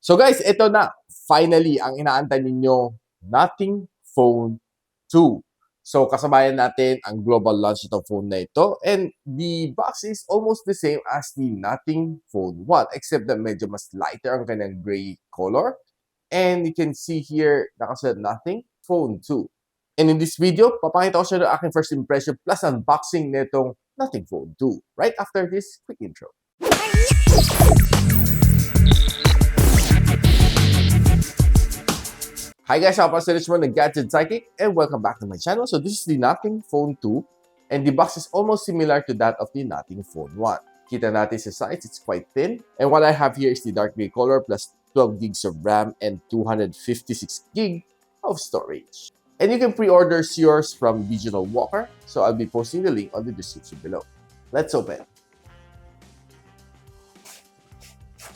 So guys, ito na. Finally, ang inaantay ninyo, Nothing Phone 2. So kasabayan natin ang global launch ng phone na ito. And the box is almost the same as the Nothing Phone 1 except that medyo mas lighter ang kanyang gray color. And you can see here, nakasaad Nothing Phone 2. And in this video, papakita ko siya ng aking first impression plus unboxing nitong Nothing Phone 2 right after this quick intro. Hi guys, ako si Richmond, the Gadget Sidekick, and welcome back to my channel. So this is the Nothing Phone 2, and the box is almost similar to that of the Nothing Phone 1. Kita natin sa size, it's quite thin. And what I have here is the dark gray color plus 12 gigs of RAM and 256 gig of storage. And you can pre-order yours from Digital Walker, so I'll be posting the link on the description below. Let's open.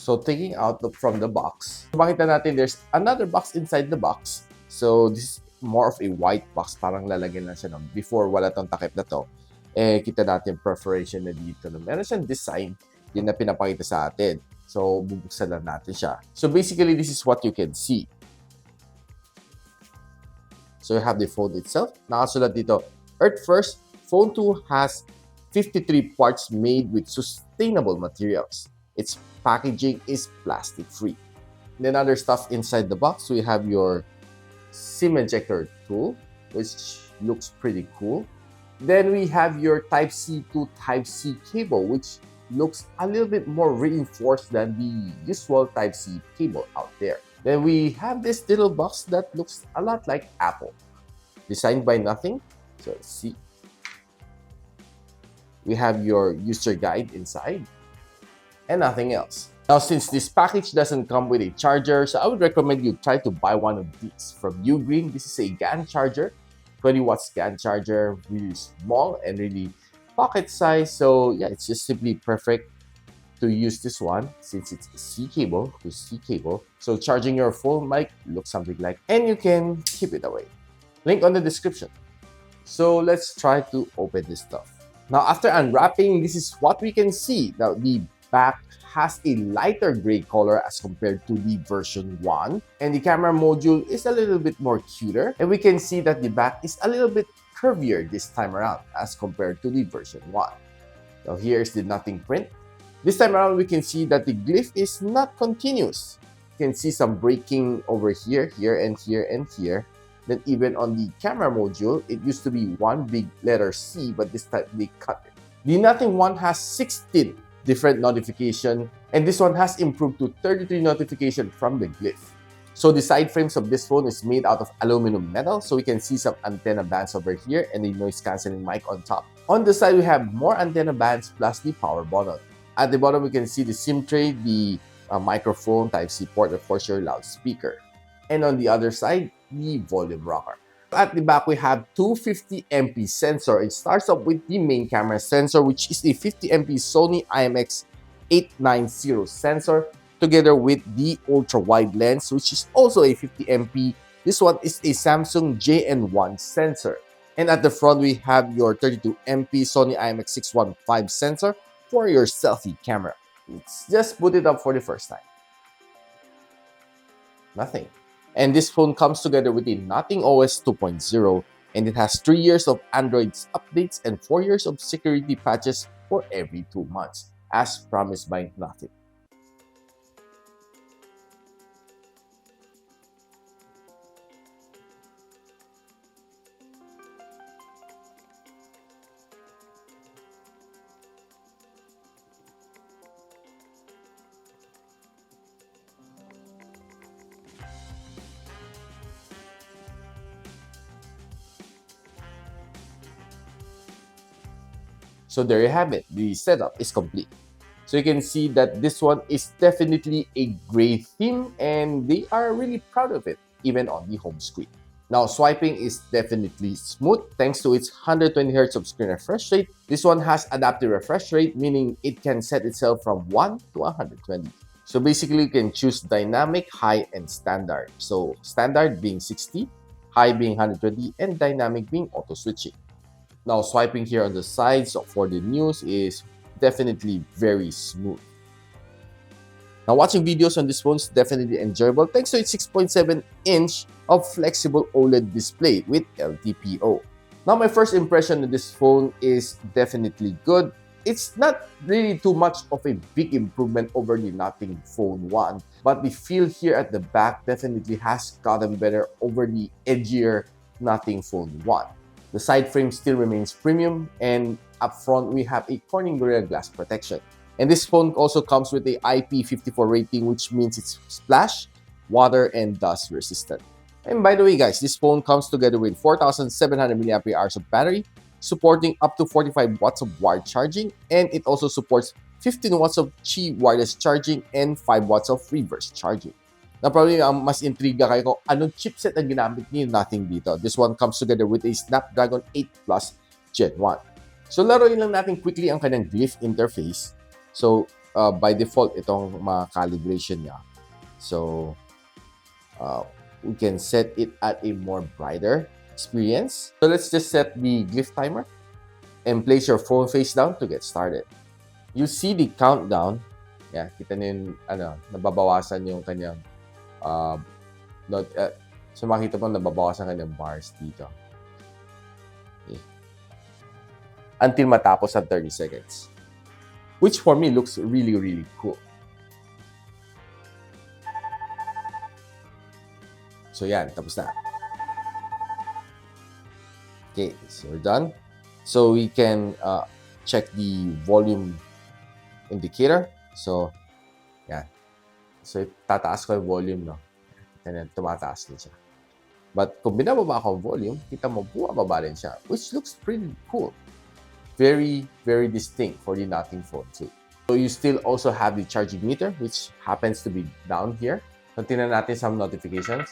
So taking out from the box, makita natin there's another box inside the box. So this is more of a white box, parang lalagyan lang siya ng before wala tong takip na to. Eh kita natin perforation na dito. Meron siyang design din na pinapakita sa atin. So bubuksan lang natin siya. So basically this is what you can see. So you have the phone itself. Nakasulat dito, Earth First, Phone 2 has 53 parts made with sustainable materials. Its packaging is plastic-free. Then other stuff inside the box, we have your SIM ejector tool, which looks pretty cool. Then we have your Type-C to Type-C cable, which looks a little bit more reinforced than the usual Type-C cable out there. Then we have this little box that looks a lot like Apple, designed by Nothing. So let's see. We have your user guide inside, and nothing else. Now, since this package doesn't come with a charger, so I would recommend you try to buy one of these from Ugreen. This is a GAN charger, 20 watts GAN charger, really small and really pocket size. So yeah, it's just simply perfect to use this one since it's a C cable to C cable. So charging your phone might look something like, and you can keep it away. Link on the description. So let's try to open this stuff. Now, after unwrapping, this is what we can see. Now, the back has a lighter gray color as compared to the version 1, and the camera module is a little bit more cuter, and we can see that the back is a little bit curvier this time around as compared to the version 1. Now here's the Nothing print. This time around we can see that the glyph is not continuous. You can see some breaking over here, here, and here, and here. Then even on the camera module, it used to be one big letter C, but this time they cut it. The Nothing one has 16 different notification, and this one has improved to 33 notification from the Glyph. So the side frames of this phone is made out of aluminum metal, so we can see some antenna bands over here and a noise cancelling mic on top. On the side, we have more antenna bands plus the power button. At the bottom, we can see the SIM tray, the microphone, Type-C port, of course your loudspeaker. And on the other side, the volume rocker. At the back, we have 250MP sensor. It starts up with the main camera sensor, which is a 50MP Sony IMX890 sensor, together with the ultra-wide lens, which is also a 50MP. This one is a Samsung JN1 sensor. And at the front, we have your 32MP Sony IMX615 sensor for your selfie camera. Let's just boot it up for the first time. Nothing. And this phone comes together with a Nothing OS 2.0, and it has 3 years of Android updates and 4 years of security patches for every 2 months, as promised by Nothing. So there you have it. The setup is complete. So you can see that this one is definitely a gray theme, and they are really proud of it, even on the home screen. Now, swiping is definitely smooth thanks to its 120Hz of screen refresh rate. This one has adaptive refresh rate, meaning it can set itself from 1 to 120. So basically, you can choose dynamic, high, and standard. So standard being 60, high being 120, and dynamic being auto switching. Now, swiping here on the sides for the news is definitely very smooth. Now, watching videos on this phone is definitely enjoyable thanks to its 6.7-inch of flexible OLED display with LTPO. Now, my first impression of this phone is definitely good. It's not really too much of a big improvement over the Nothing Phone 1, but the feel here at the back definitely has gotten better over the edgier Nothing Phone 1. The side frame still remains premium, and up front we have a Corning Gorilla Glass protection. And this phone also comes with a IP54 rating, which means it's splash, water, and dust resistant. And by the way, guys, this phone comes together with 4,700 mAh of battery, supporting up to 45 watts of wired charging, and it also supports 15 watts of Qi wireless charging and 5 watts of reverse charging. Now, probably ang mas intriga kayo kung anong chipset ang ginamit ni Nothing dito. This one comes together with a Snapdragon 8 Plus Gen 1. So, laruin lang natin quickly ang kanyang Glyph interface. So, by default, itong mga calibration niya. So, we can set it at a more brighter experience. So, let's just set the Glyph timer and place your phone face down to get started. You see the countdown. Yeah, kita niyo yung, nababawasan yung kanyang so makita po nababawasan kanyang bars dito. Okay. Until matapos at 30 seconds. Which for me looks really, really cool. So yan, tapos na. Okay, so we're done. So we can check the volume indicator. So, yan. So, tataas ko yung volume, no? Kita na, tumataas din siya. But kung binababa ko ang volume, kita mo, bumababa rin siya. Which looks pretty cool. Very, very distinct for the Nothing Phone 2. So, you still also have the charging meter, which happens to be down here. So, tingnan natin some notifications.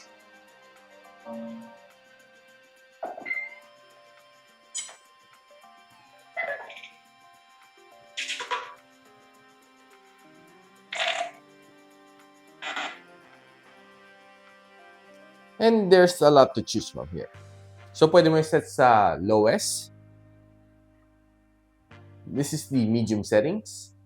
And there's a lot to choose from here. So, pwede mo set sa lowest. This is the medium settings.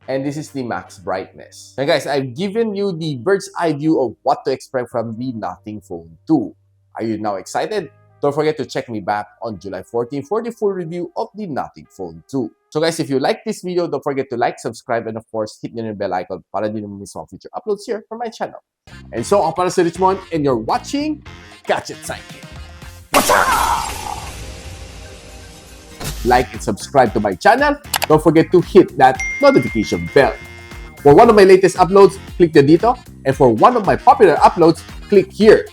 And this is the max brightness. Now guys, I've given you the bird's eye view of what to expect from the Nothing Phone 2. Are you now excited? Don't forget to check me back on July 14 for the full review of the Nothing Phone 2. So guys, if you like this video, don't forget to like, subscribe, and of course, hit the bell icon para din mo miss mga future uploads here from my channel. And so, ako para si Richmond, and you're watching Gadget Sidekick. What's up? Like and subscribe to my channel. Don't forget to hit that notification bell. For one of my latest uploads, click the dito. And for one of my popular uploads, click here.